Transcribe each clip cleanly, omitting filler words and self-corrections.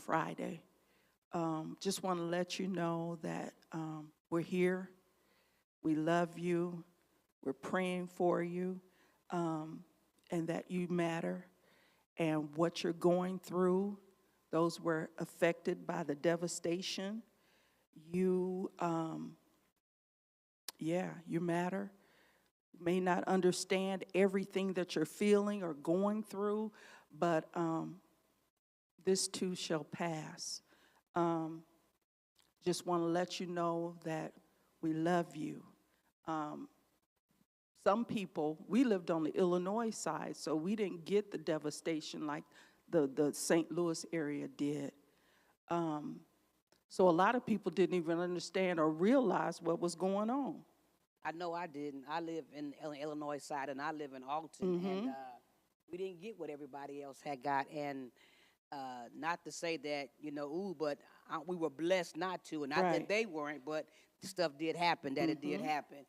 Friday. Just want to let you know that we're here. We love you. We're praying for you, and that you matter. And what you're going through, those were affected by the devastation. You, you matter. May not understand everything that you're feeling or going through, but this too shall pass. Just want to let you know that we love you. Some people, we lived on the Illinois side, so we didn't get the devastation like the St. Louis area did. So a lot of people didn't even understand or realize what was going on. I know I didn't. I live in the Illinois side, and I live in Alton, and we didn't get what everybody else had got. And not to say that, but we were blessed not to, and not that they weren't, but stuff did happen, that it did happen.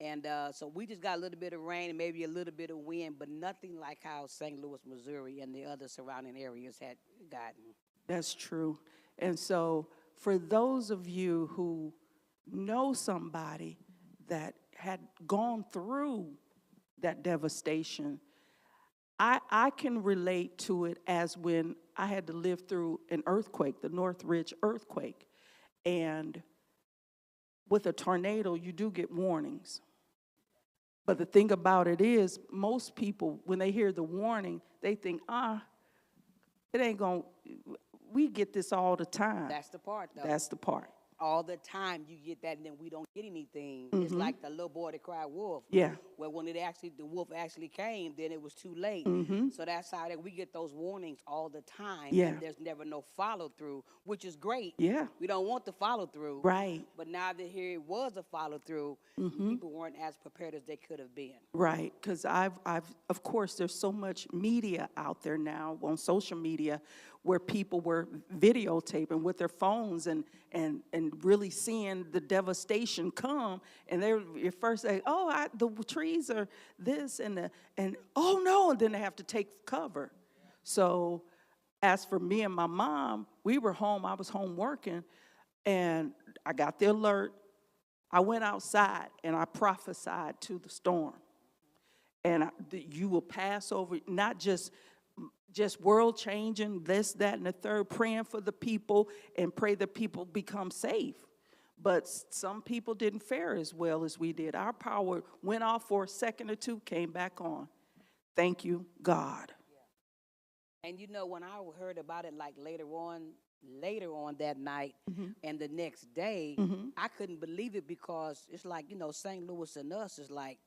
And so we just got a little bit of rain and maybe a little bit of wind, but nothing like how St. Louis, Missouri, and the other surrounding areas had gotten. That's true. And so for those of you who know somebody that had gone through that devastation, I can relate to it as when I had to live through an earthquake, the Northridge earthquake. And with a tornado, you do get warnings. But the thing about it is, most people, when they hear the warning, they think, it ain't going to, we get this all the time. That's the part, though. That's the part. All the time you get that, and then we don't get anything. It's like the little boy that cried wolf. Yeah. Well, when the wolf actually came, then it was too late. So that's how that we get those warnings all the time. Yeah. And there's never no follow through, which is great. Yeah. We don't want the follow through. Right. But now that here it was a follow through, people weren't as prepared as they could have been. Right. Because I've of course, there's so much media out there now on social media where people were videotaping with their phones and really seeing the devastation come, and they're first say, the trees are this and oh no, and then they have to take cover. So as for me and my mom, we were home. I was home working, and I got the alert. I went outside and I prophesied to the storm, and you will pass over, not just world changing, this, that, and the third, praying for the people and pray that people become safe. But some people didn't fare as well as we did. Our power went off for a second or two, came back on. Thank you, God. Yeah. And when I heard about it like later on that night and the next day, I couldn't believe it, because it's like, St. Louis and us is like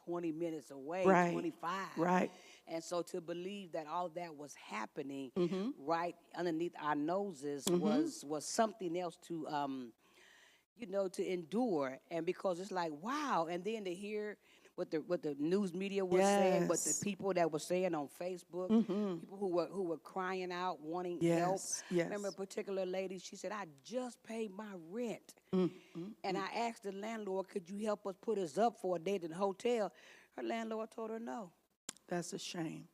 20 minutes away, Right. 25. Right. And so to believe that all that was happening right underneath our noses was something else to, to endure. And because it's like, wow. And then to hear what the news media was saying, what the people that were saying on Facebook, people who were crying out, wanting help. Yes. Remember a particular lady, she said, I just paid my rent. And I asked the landlord, could you help us put us up for a day at the hotel? Her landlord told her no. That's a shame.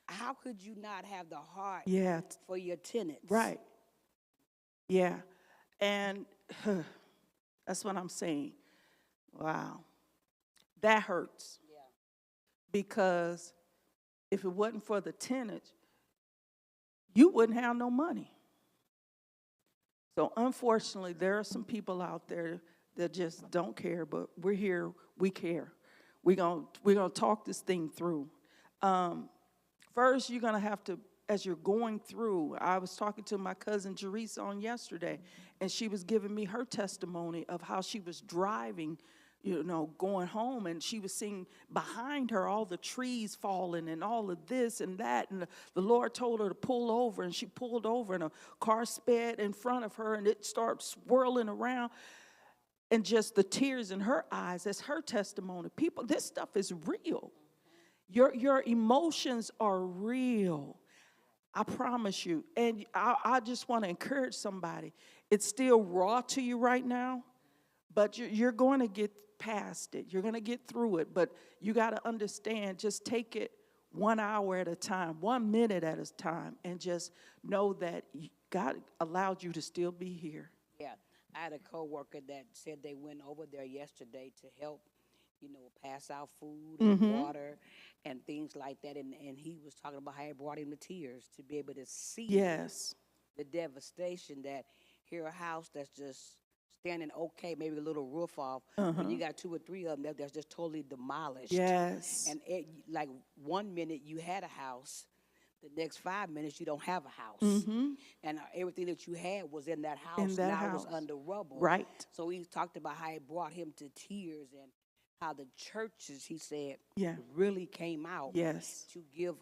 How could you not have the heart for your tenants? Right. Yeah. And that's what I'm saying. Wow. That hurts. Yeah. Because if it wasn't for the tenants, you wouldn't have no money. So unfortunately, there are some people out there that just don't care, but we're here, we care. We're gonna talk this thing through. First, you're gonna have to, as you're going through, I was talking to my cousin Jerisa on yesterday, and she was giving me her testimony of how she was driving, going home, and she was seeing behind her all the trees falling and all of this and that, and the Lord told her to pull over, and she pulled over, and a car sped in front of her, and it started swirling around. And just the tears in her eyes, that's her testimony. People, this stuff is real. Your emotions are real. I promise you. And I just want to encourage somebody. It's still raw to you right now, but you're going to get past it. You're going to get through it. But you got to understand, just take it 1 hour at a time, 1 minute at a time, and just know that God allowed you to still be here. Yeah, I had a coworker that said they went over there yesterday to help, pass out food and water and things like that. And he was talking about how it brought him to tears to be able to see Yes. the devastation that here a house that's just standing okay, maybe a little roof off, when you got 2 or 3 of them that's just totally demolished. Yes. And like 1 minute you had a house, the next 5 minutes you don't have a house, and everything that you had was in that house. In that now house. It was under rubble. Right. So he talked about how it brought him to tears and how the churches, he said, Yeah. really came out Yes. to give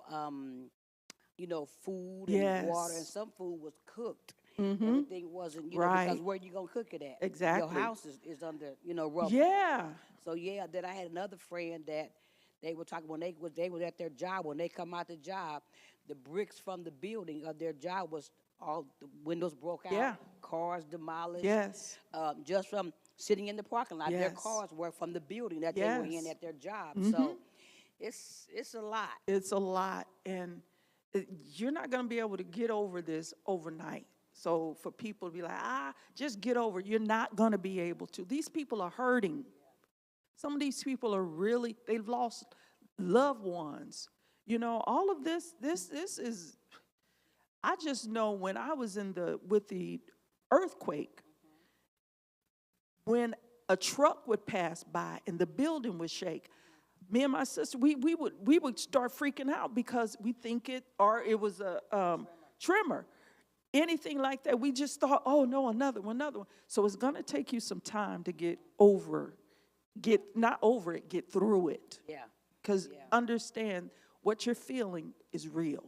food Yes. and water, and some food was cooked. Everything wasn't, because Right. where you gonna cook it at? Exactly. Your house is under, rubble. Yeah. So yeah, then I had another friend that they were talking when they was at their job. When they come out the job, the bricks from the building of their job was all the windows broke out, Yeah. cars demolished. Yes. Just from sitting in the parking lot, their Yes. cars were from the building that they were in Yes. at their job. So it's a lot. It's a lot, and you're not going to be able to get over this overnight. So for people to be like, just get over it, you're not going to be able to. These people are hurting. Some of these people are really, they've lost loved ones. All of this is, I just know when I was with the earthquake, when a truck would pass by and the building would shake, me and my sister, we would start freaking out because we think it was a tremor. Anything like that, we just thought, oh no, another one. So it's going to take you some time to get through it. Yeah. Because understand what you're feeling is real.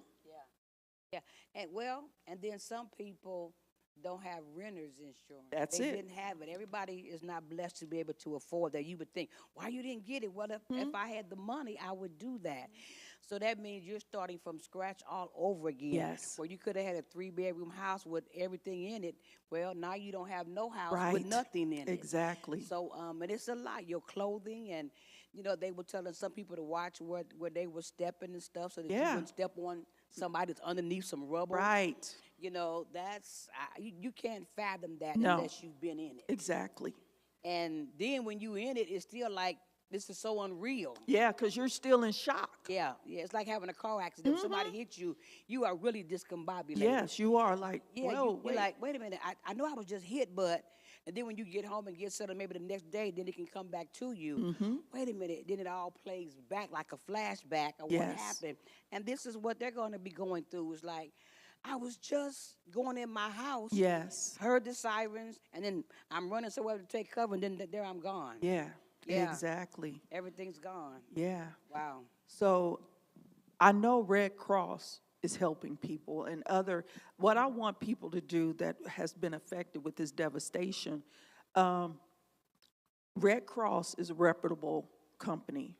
Yeah. And then some people don't have renter's insurance. That's they it. didn't have it. Everybody is not blessed to be able to afford that. You would think, why you didn't get it? Well, if I had the money, I would do that. So that means you're starting from scratch all over again. Yes. Where you could have had a 3-bedroom house with everything in it. Well, now you don't have no house Right. with nothing in it. Exactly. So, and it's a lot. Your clothing and, they were telling some people to watch where they were stepping and stuff so that you wouldn't step on somebody that's underneath some rubble. Right. You can't fathom that No. unless you've been in it. Exactly. And then when you in it, it's still like, this is so unreal. Yeah, because you're still in shock. Yeah. It's like having a car accident. If somebody hits you, you are really discombobulated. Yes, you are like, Yeah, whoa, you're like, wait a minute, I know I was just hit, but, and then when you get home and get settled, maybe the next day, then it can come back to you. Wait a minute, then it all plays back like a flashback of what Yes. happened. And this is what they're going to be going through. It's like, I was just going in my house, Yes. heard the sirens, and then I'm running somewhere to take cover, and then there I'm gone. Yeah. Yeah. Exactly. Everything's gone. Yeah. Wow. So I know Red Cross is helping people and what I want people to do that has been affected with this devastation. Red Cross is a reputable company.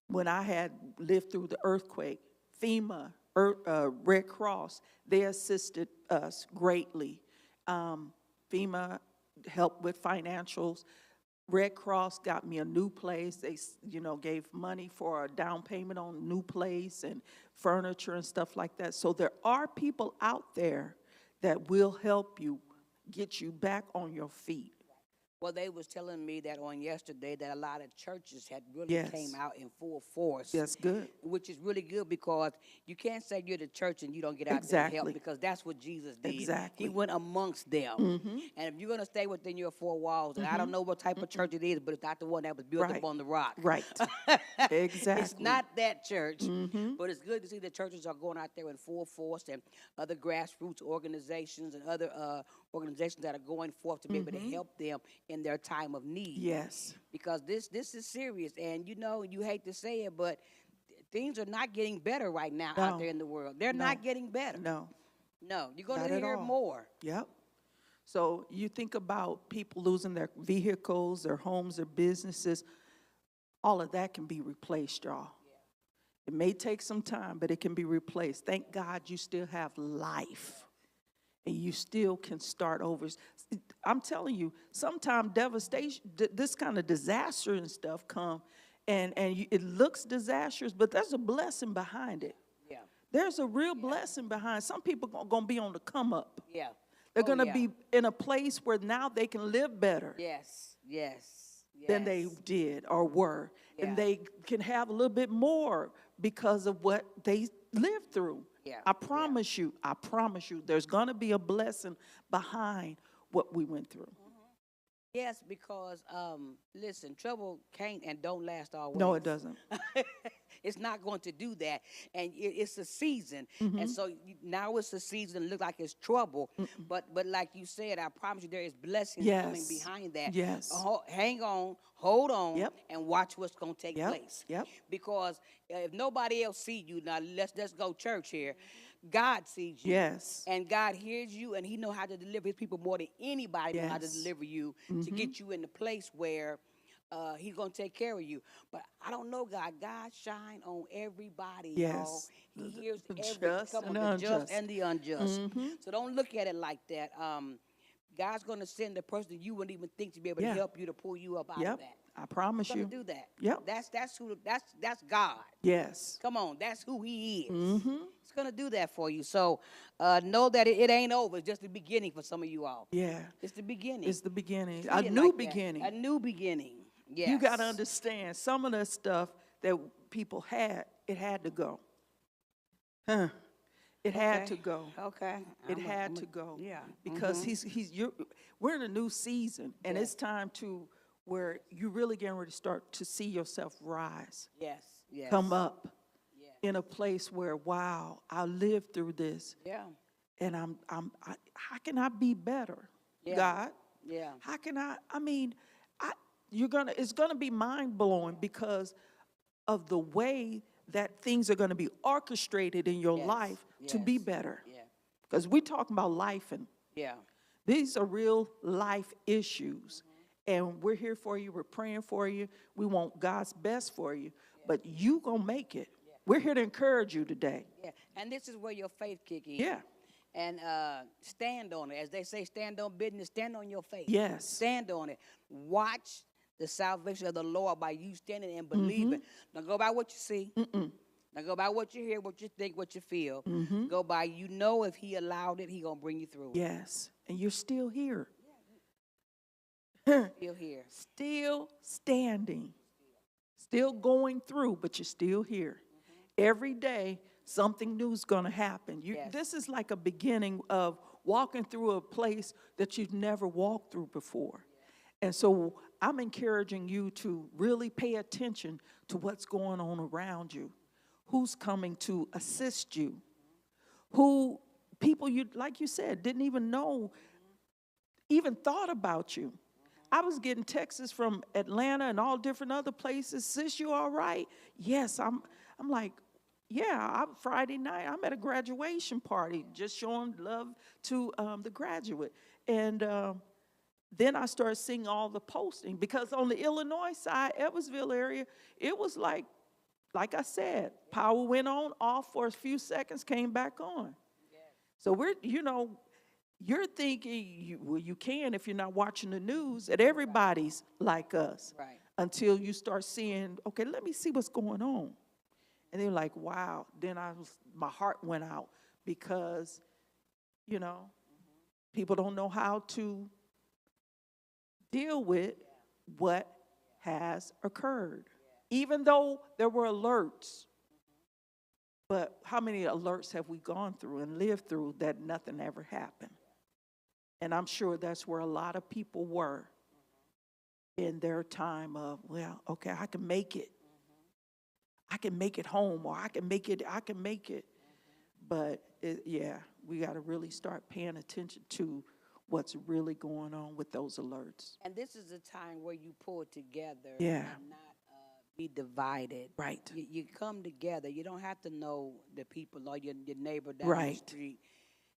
When I had lived through the earthquake, FEMA, Red Cross, they assisted us greatly. FEMA helped with financials. Red Cross got me a new place. They, gave money for a down payment on a new place and furniture and stuff like that. So there are people out there that will help you get you back on your feet. Well, they was telling me that on yesterday that a lot of churches had really Yes. came out in full force. That's good. Which is really good because you can't say you're the church and you don't get out there and help, Exactly. because that's what Jesus did. Exactly. He went amongst them. And if you're going to stay within your 4 walls, and I don't know what type of church it is, but it's not the one that was built Right. up on the rock. Right. Exactly. It's not that church, but it's good to see that churches are going out there in full force, and other grassroots organizations and other organizations that are going forth to be able to help them in their time of need. Yes. Because this is serious, and you hate to say it, but things are not getting better right now out No. there in the world. They're No. not getting better. No. No, you're going Not to at hear all. more. Yep. So you think about people losing their vehicles, their homes, their businesses. All of that can be replaced, y'all. It may take some time, but it can be replaced. Thank God you still have life. And you still can start over. I'm telling you, sometimes devastation, this kind of disaster and stuff come, it looks disastrous, but there's a blessing behind it. Yeah. There's a real blessing behind. Some people are going to be on the come up. Yeah. They're Oh, going to yeah. be in a place where now they can live better Yes. Yes. than they Yes. did or were. Yeah. And they can have a little bit more because of what they lived through. Yeah. I promise you, there's going to be a blessing behind what we went through. Yes, because listen, trouble can't and don't last always. No, it doesn't. It's not going to do that, and it's a season, and so now it's a season. It looks like it's trouble, but like you said, I promise you, there is blessings coming Yes. behind that. Yes. Hang on, hold on, Yep. and watch what's going to take Yep. place. Yep. Because if nobody else sees you, now let's go church here. God sees you. Yes. And God hears you, and He knows how to deliver His people more than anybody knows how to Yes. deliver you to get you in the place where He's going to take care of you. But I don't know, God. God shine on everybody, y'all. Yes. He hears The every just come on, and the the just unjust. and the unjust. So don't look at it like that. God's going to send the person that you wouldn't even think to be able to Yeah. help you to pull you up out Yep. of that. I promise He's you. going to do that. Yep. That's God. Yes. Come on, that's who He is. Mm-hmm. He's gonna do that for you. So know that it ain't over. It's just the beginning for some of you all. Yeah. It's the beginning. It's the beginning. Treat A it new like that. beginning. A new beginning. Yes. You got to understand, some of the stuff that people had, it had to go. Huh. It had to go. Okay. It had to go. Yeah. Because we're in a new season, and Yeah. it's time to where you really getting ready to start to see yourself rise, Yes. Yes. come up Yeah. in a place where, wow, I lived through this, Yeah. and how can I be better, Yeah. God? Yeah. How can I mean, it's gonna be mind blowing because of the way that things are gonna be orchestrated in your Yes, life to be yes. better. Yeah. Because we're talking about life, and Yeah. these are real life issues. And we're here for you, we're praying for you, we want God's best for you, but you gonna make it. We're here to encourage you today. Yeah. And this is where your faith kick in. Yeah. And stand on it. As they say, stand on business, stand on your faith. Yes. Stand on it. Watch the salvation of the Lord by you standing and believing. Don't go by what you see. Don't go by what you hear, what you think, what you feel. Go by, you know, if He allowed it, He going to bring you through. Yes. And you're still here. Still here. Still standing. Still going through, but you're still here. Every day, something new is going to happen. Yes. This is like a beginning of walking through a place that you've never walked through before. And so I'm encouraging you to really pay attention to what's going on around you. Who's coming to assist you? Who people you, like you said, didn't even know, even thought about you. I was getting texts from Atlanta and all different other places. Sis, you all right? Yes, I'm like, yeah, Friday night, I'm at a graduation party, just showing love to the graduate. And then I started seeing all the posting, because on the Illinois side, Edwardsville area, it was like I said, power went on, off for a few seconds, came back on. So you're thinking, you can if you're not watching the news, that everybody's like us. Right. Until you start seeing, okay, let me see what's going on. And they're like, wow. Then my heart went out, because, people don't know how to deal with what has occurred. Even though there were alerts, but how many alerts have we gone through and lived through that nothing ever happened? And I'm sure that's where a lot of people were in their time of, well, okay, I can make it. I can make it home, or I can make it. But we got to really start paying attention to what's really going on with those alerts. And this is a time where you pull together Yeah. and not be divided. Right. You come together. You don't have to know the people or your neighbor down Right. the street.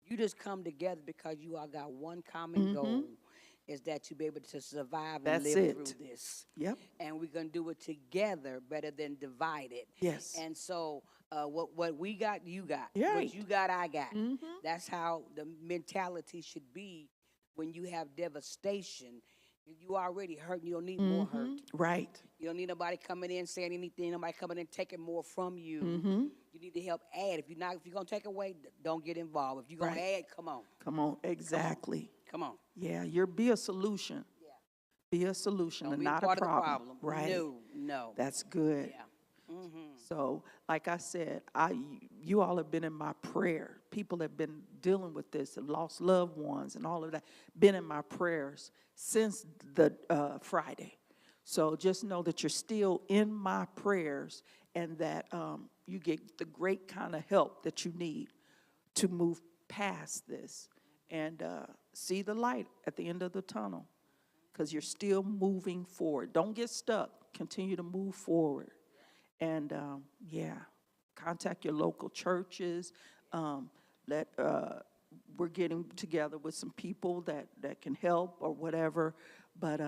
You just come together because you all got one common goal, is that you be able to survive and That's live it. through this. Yep. And we're going to do it together better than divided. Yes. And so what we got, you got. Right. What you got, I got. That's how the mentality should be when you have devastation. You already hurt. You don't need more hurt. Right. You don't need nobody coming in saying anything. Nobody coming in taking more from you. You need to help add. If you're gonna take away, don't get involved. If you're gonna Right. add, come on. Come on. Exactly. Come on. Yeah. Be a solution. Yeah. Be a solution Don't and be not part a of the problem. problem. Right. No, no. That's good. Yeah. So, like I said, you all have been in my prayer. People have been dealing with this, have lost loved ones and all of that, been in my prayers since the Friday. So just know that you're still in my prayers and that you get the great kind of help that you need to move past this and see the light at the end of the tunnel, because you're still moving forward. Don't get stuck. Continue to move forward. And, contact your local churches. We're getting together with some people that can help or whatever. But,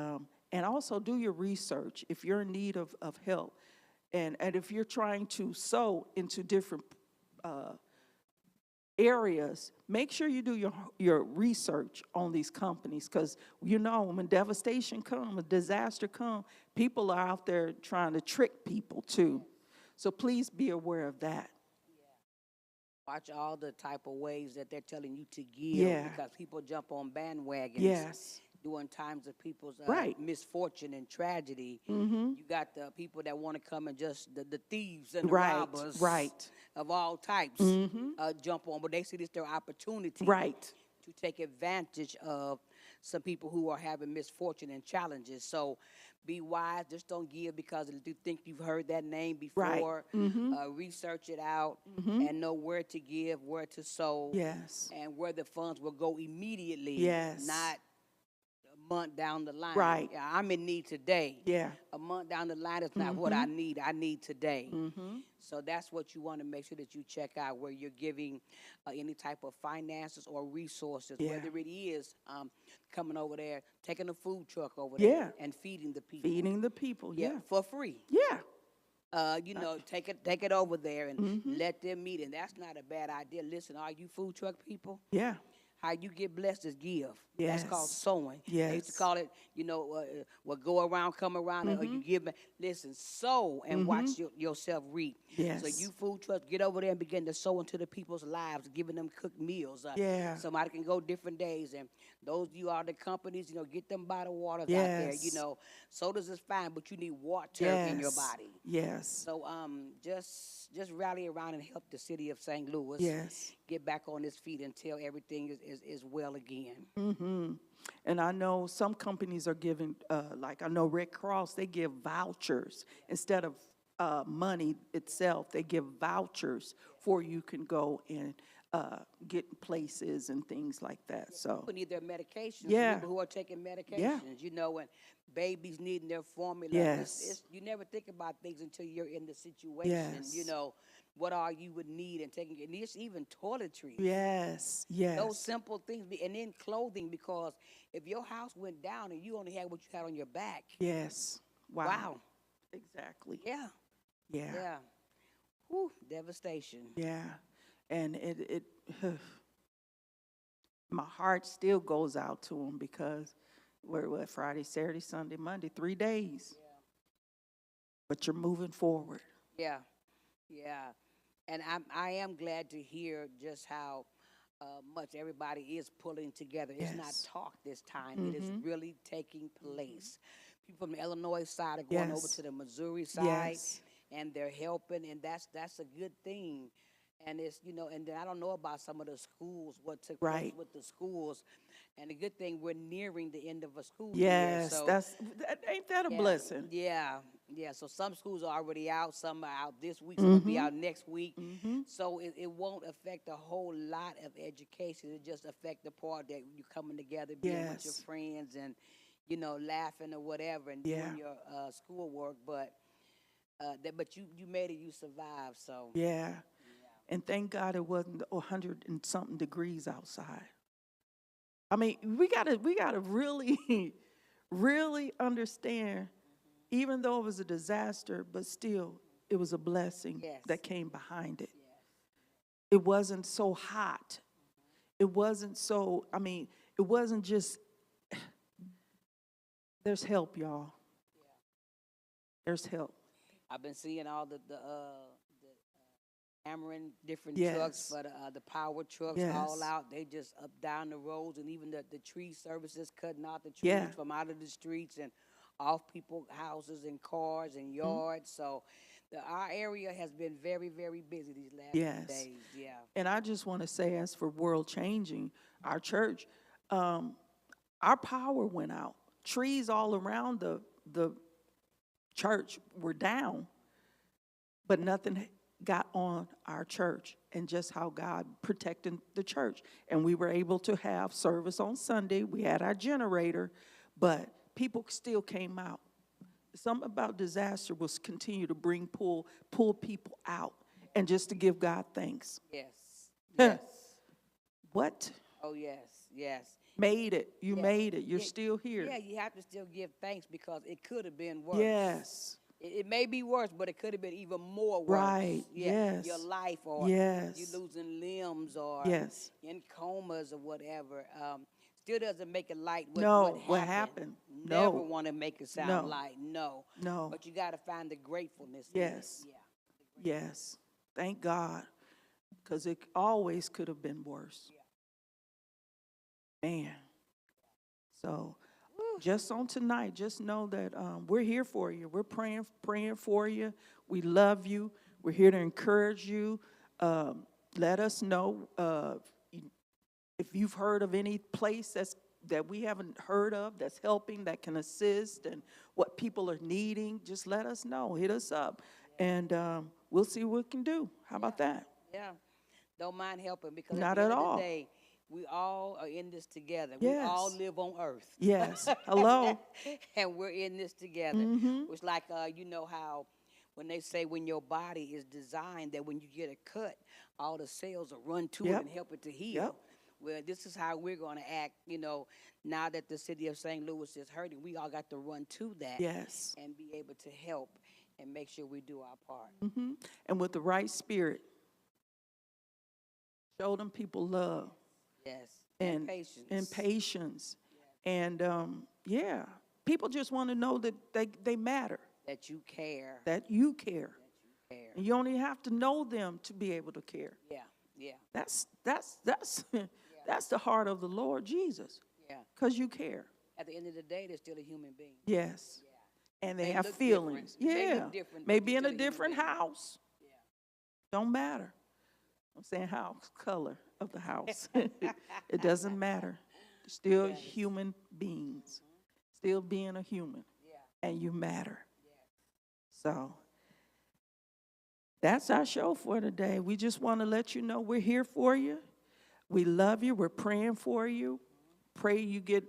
and also do your research if you're in need of help. And if you're trying to sow into different areas, make sure you do your research on these companies, because when devastation comes, when disaster comes, people are out there trying to trick people too. So please be aware of that. Watch all the type of ways that they're telling you to give, Yeah. because people jump on bandwagons. Yes. During times of people's Right. misfortune and tragedy. You got the people that want to come and just the thieves and the Right, robbers right. of all types jump on, but they see this their opportunity Right. to take advantage of some people who are having misfortune and challenges. So be wise. Just don't give because you think you've heard that name before. Research it out and know where to give, where to sow, Yes. and where the funds will go immediately, Yes. not a month down the line. Right. Yeah, I'm in need today. Yeah. A month down the line is not what I need. I need today. So that's what you want to make sure that you check out, where you're giving any type of finances or resources, Yeah. whether it is coming over there, taking a food truck over Yeah. there and feeding the people. Feeding the people. Yeah. For free. Yeah. Take it over there and let them eat. And that's not a bad idea. Listen, all you food truck people, Yeah. how you get blessed is give. That's called Yes. sowing. They used to Yes. call it, what go around, come around, or you give. Listen, sow and watch yourself reap. Yes. So you food trucks, get over there and begin to sow into the people's lives, giving them cooked meals. Yeah. Somebody can go different days. And those you are the companies, get them bottled waters out there. Yes. Sodas is fine, but you need water in your body. Yes. So just rally around and help the city of St. Louis Yes. get back on its feet until everything is well again. And I know some companies are giving, like I know Red Cross, they give vouchers instead of money itself. They give vouchers for you can go and get places and things like that. So People need their medications. Yeah. People who are taking medications, and babies needing their formula. Yes. You never think about things until you're in the situation. Yes. What all you would need and taking, and it's even toiletries. yes, Those yes, simple things, and then clothing, because if your house went down and you only had what you had on your back, yes. wow. Exactly. Yeah. Yeah. Yeah. Whew, devastation. Yeah. And it my heart still goes out to them, because we're what, Friday, Saturday, Sunday, Monday, 3 days. But you're moving forward. Yeah. Yeah. And I am glad to hear just how much everybody is pulling together. It's not Yes. talk this time. It is really taking place. People from the Illinois side are going over Yes. to the Missouri side, Yes. and they're helping, and that's a good thing. And it's, and then I don't know about some of the schools, what took place Right. with the schools. And the good thing, we're nearing the end of a school Yes. year. So Ain't that a blessing? yeah. So some schools are already out. Some are out this week. Some will be out next week. So it won't affect a whole lot of education. It just affect the part that you're coming together, being with your Yes. friends, and laughing or whatever, and Yeah. doing your schoolwork. But you made it. You survived. So Yeah. And thank God it wasn't 100 and something degrees outside. I mean, we gotta really, really understand, even though it was a disaster, but still it was a blessing Yes. that came behind it. It wasn't so hot. It wasn't so, it wasn't just There's help, y'all. There's help. I've been seeing all the hammering different trucks Yes. for the power trucks all Yes. out. They just up down the roads, and even the tree services cutting out the trees Yeah. from out of the streets and off people's houses and cars and yards. So our area has been very, very busy these last few Yes. days. Yeah. And I just want to say, as for world changing, our church, our power went out. Trees all around the church were down, but nothing got on our church, and just how God protected the church. And we were able to have service on Sunday. We had our generator, but people still came out. Something about disaster was continue to pull people out, and just to give God thanks. Yes. Huh. Yes. What? Oh, yes. Yes. Made it. You Yes. made it. You're Yeah, still here. Yeah, you have to still give thanks because it could have been worse. Yes. It may be worse, but it could have been even more worse. Right. Yeah, Yes. your life, or Yes. you losing limbs, or Yes. in comas or whatever. Still doesn't make it light No, what what happened. happened? Never No. want to make it sound No. light. No. No. But you got to find the gratefulness. in it. Yes. Yeah. Yes. Thank God, because it always could have been worse. Man. So just on tonight, just know that we're here for you. We're praying for you. We love you. We're here to encourage you. Let us know if you've heard of any place that we haven't heard of that's helping, that can assist, and what people are needing. Just let us know. Hit us up, and we'll see what we can do. How about that? Yeah. Don't mind helping, because Not at the at end all. of the day, we all are in this together. Yes. We all live on earth. Yes. Hello. And we're in this together. It's like, you know how when they say when your body is designed that when you get a cut, all the cells will run to it Yep. and help it to heal. Yep. Well, this is how we're going to act, now that the city of St. Louis is hurting. We all got to run to that Yes. and be able to help and make sure we do our part. And with the right spirit, show them people love Yes. and patience. and patience. And yeah, people just want to know that they matter, That you care. that you care. Care. And you only have to know them to be able to care. Yeah. Yeah. That's that's the heart of the Lord Jesus, Yeah. because you care. At the end of the day, they're still a human being. Yes. And they May have look feelings. different. May Yeah. look different, but Maybe you're in a still a human different being. house. Don't matter. I'm saying house, color of the house. It doesn't matter. Still Yes. human beings. Still being a human. Yeah. And you matter. So that's our show for today. We just want to let you know we're here for you. We love you. We're praying for you. Pray you get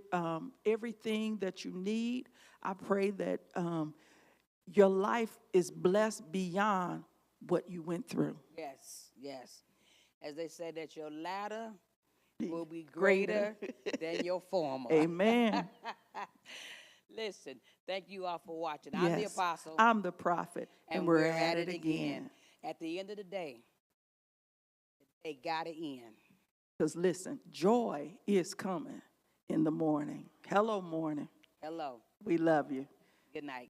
everything that you need. I pray that your life is blessed beyond what you went through. Yes. Yes. As they say, that your latter Be will be greater. greater than your former. Amen. Listen, thank you all for watching. I'm the Yes. apostle. I'm the prophet. And we're at it again. At the end of the day, they got to end. Because listen, joy is coming in the morning. Hello, morning. Hello. We love you. Good night.